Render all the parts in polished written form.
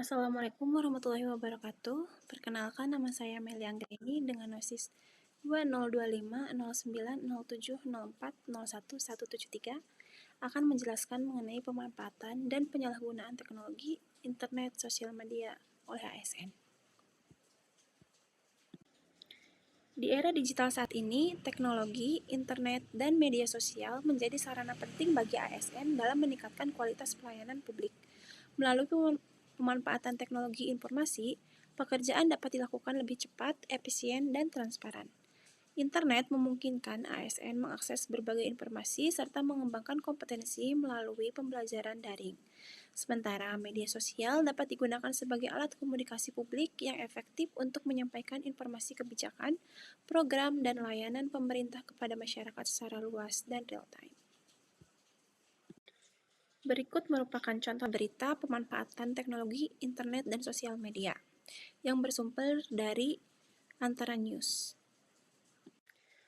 Assalamualaikum warahmatullahi wabarakatuh. Perkenalkan, nama saya Meli Anggraini dengan nosis 20250907040173 akan menjelaskan mengenai pemanfaatan dan penyalahgunaan teknologi internet sosial media oleh ASN. Di era digital saat ini, teknologi, internet, dan media sosial menjadi sarana penting bagi ASN dalam meningkatkan kualitas pelayanan publik. Melalui pemanfaatan teknologi informasi, pekerjaan dapat dilakukan lebih cepat, efisien, dan transparan. Internet memungkinkan ASN mengakses berbagai informasi serta mengembangkan kompetensi melalui pembelajaran daring. Sementara media sosial dapat digunakan sebagai alat komunikasi publik yang efektif untuk menyampaikan informasi kebijakan, program, dan layanan pemerintah kepada masyarakat secara luas dan real-time. Berikut merupakan contoh berita pemanfaatan teknologi internet dan sosial media yang bersumber dari Antara News.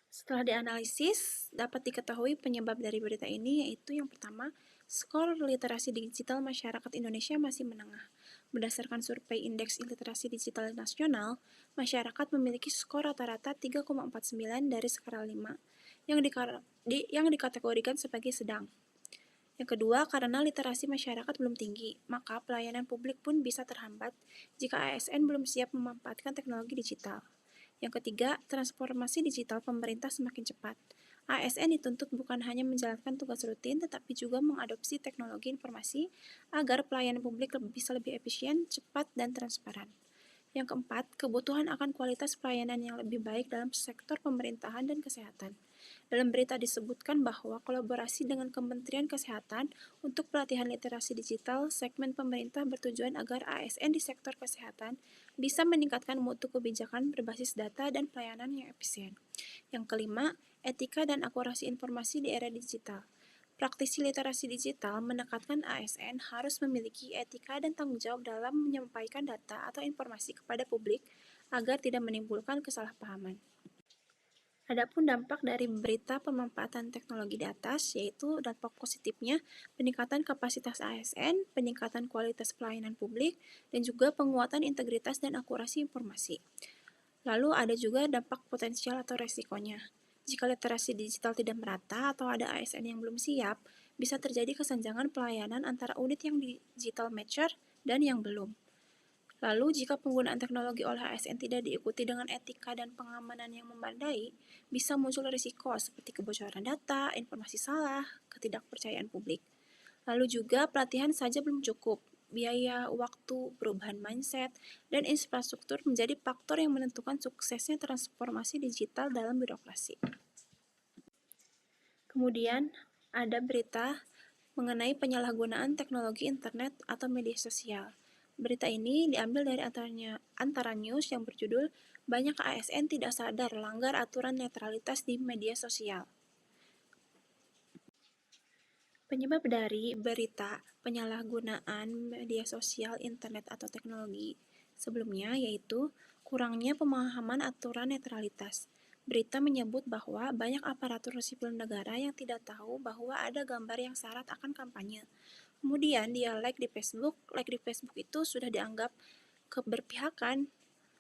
Setelah dianalisis, dapat diketahui penyebab dari berita ini yaitu yang pertama, skor literasi digital masyarakat Indonesia masih menengah. Berdasarkan survei Indeks Literasi Digital Nasional, masyarakat memiliki skor rata-rata 3,49 dari skala 5 yang dikategorikan sebagai sedang. Yang kedua, karena literasi masyarakat belum tinggi, maka pelayanan publik pun bisa terhambat jika ASN belum siap memanfaatkan teknologi digital. Yang ketiga, transformasi digital pemerintah semakin cepat. ASN dituntut bukan hanya menjalankan tugas rutin, tetapi juga mengadopsi teknologi informasi agar pelayanan publik bisa lebih efisien, cepat, dan transparan. Yang keempat, kebutuhan akan kualitas pelayanan yang lebih baik dalam sektor pemerintahan dan kesehatan. Dalam berita disebutkan bahwa kolaborasi dengan Kementerian Kesehatan untuk pelatihan literasi digital segmen pemerintah bertujuan agar ASN di sektor kesehatan bisa meningkatkan mutu kebijakan berbasis data dan pelayanan yang efisien. Yang kelima, etika dan akurasi informasi di era digital. Praktisi literasi digital menekankan ASN harus memiliki etika dan tanggung jawab dalam menyampaikan data atau informasi kepada publik agar tidak menimbulkan kesalahpahaman. Adapun dampak dari berita pemanfaatan teknologi di atas, yaitu dampak positifnya peningkatan kapasitas ASN, peningkatan kualitas pelayanan publik, dan juga penguatan integritas dan akurasi informasi. Lalu ada juga dampak potensial atau resikonya. Jika literasi digital tidak merata atau ada ASN yang belum siap, bisa terjadi kesenjangan pelayanan antara unit yang digital mature dan yang belum. Lalu, jika penggunaan teknologi oleh ASN tidak diikuti dengan etika dan pengamanan yang memadai, bisa muncul risiko seperti kebocoran data, informasi salah, ketidakpercayaan publik. Lalu juga pelatihan saja belum cukup, biaya, waktu, perubahan mindset, dan infrastruktur menjadi faktor yang menentukan suksesnya transformasi digital dalam birokrasi. Kemudian, ada berita mengenai penyalahgunaan teknologi internet atau media sosial. Berita ini diambil dari Antara News yang berjudul "Banyak ASN Tidak Sadar Langgar Aturan Netralitas di Media Sosial". Penyebab dari berita penyalahgunaan media sosial, internet, atau teknologi sebelumnya yaitu kurangnya pemahaman aturan netralitas. Berita menyebut bahwa banyak aparatur sipil negara yang tidak tahu bahwa ada gambar yang syarat akan kampanye. Kemudian dia like di Facebook itu sudah dianggap keberpihakan,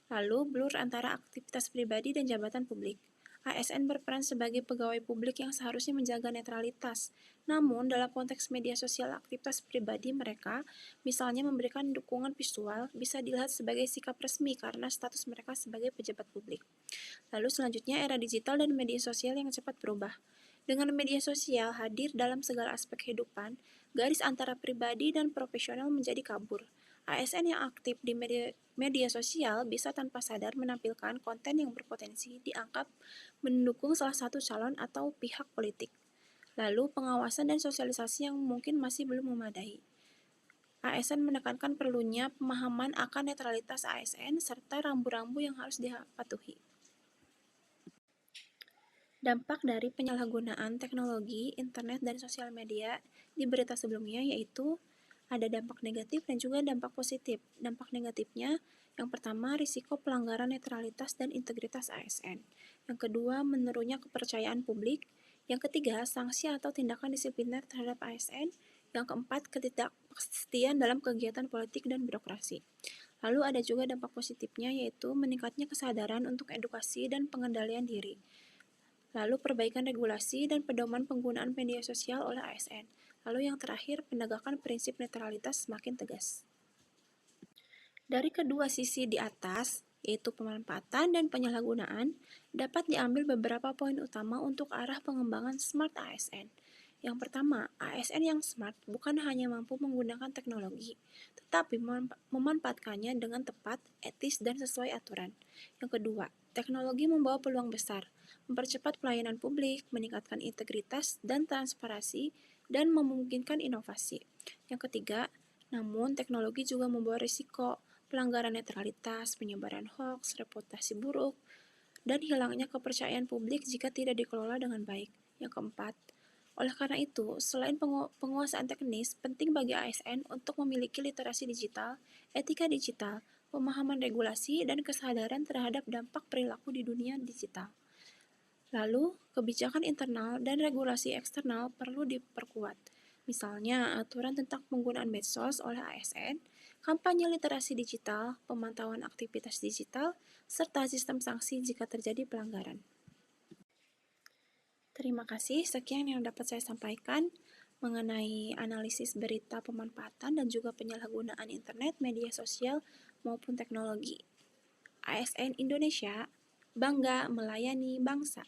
lalu blur antara aktivitas pribadi dan jabatan publik. ASN berperan sebagai pegawai publik yang seharusnya menjaga netralitas. Namun, dalam konteks media sosial, aktivitas pribadi mereka, misalnya memberikan dukungan visual, bisa dilihat sebagai sikap resmi karena status mereka sebagai pejabat publik. Lalu selanjutnya, era digital dan media sosial yang cepat berubah. Dengan media sosial hadir dalam segala aspek kehidupan, garis antara pribadi dan profesional menjadi kabur. ASN yang aktif di media sosial bisa tanpa sadar menampilkan konten yang berpotensi dianggap mendukung salah satu calon atau pihak politik. Lalu pengawasan dan sosialisasi yang mungkin masih belum memadai. ASN menekankan perlunya pemahaman akan netralitas ASN serta rambu-rambu yang harus dipatuhi. Dampak dari penyalahgunaan teknologi, internet, dan sosial media di berita sebelumnya yaitu ada dampak negatif dan juga dampak positif. Dampak negatifnya, yang pertama, risiko pelanggaran netralitas dan integritas ASN. Yang kedua, menurunnya kepercayaan publik. Yang ketiga, sanksi atau tindakan disipliner terhadap ASN. Yang keempat, ketidakpastian dalam kegiatan politik dan birokrasi. Lalu ada juga dampak positifnya, yaitu meningkatnya kesadaran untuk edukasi dan pengendalian diri. Lalu perbaikan regulasi dan pedoman penggunaan media sosial oleh ASN. Lalu yang terakhir, penegakan prinsip netralitas semakin tegas. Dari kedua sisi di atas, yaitu pemanfaatan dan penyalahgunaan, dapat diambil beberapa poin utama untuk arah pengembangan Smart ASN. Yang pertama, ASN yang smart bukan hanya mampu menggunakan teknologi, tetapi memanfaatkannya dengan tepat, etis, dan sesuai aturan. Yang kedua, teknologi membawa peluang besar, mempercepat pelayanan publik, meningkatkan integritas dan transparansi, dan memungkinkan inovasi. Yang ketiga, namun teknologi juga membawa risiko, pelanggaran netralitas, penyebaran hoaks, reputasi buruk, dan hilangnya kepercayaan publik jika tidak dikelola dengan baik. Yang keempat, oleh karena itu, selain penguasaan teknis, penting bagi ASN untuk memiliki literasi digital, etika digital, pemahaman regulasi, dan kesadaran terhadap dampak perilaku di dunia digital. Lalu, kebijakan internal dan regulasi eksternal perlu diperkuat. Misalnya, aturan tentang penggunaan medsos oleh ASN, kampanye literasi digital, pemantauan aktivitas digital, serta sistem sanksi jika terjadi pelanggaran. Terima kasih, sekian yang dapat saya sampaikan mengenai analisis berita pemanfaatan dan juga penyalahgunaan internet, media sosial, maupun teknologi. ASN Indonesia bangga melayani bangsa.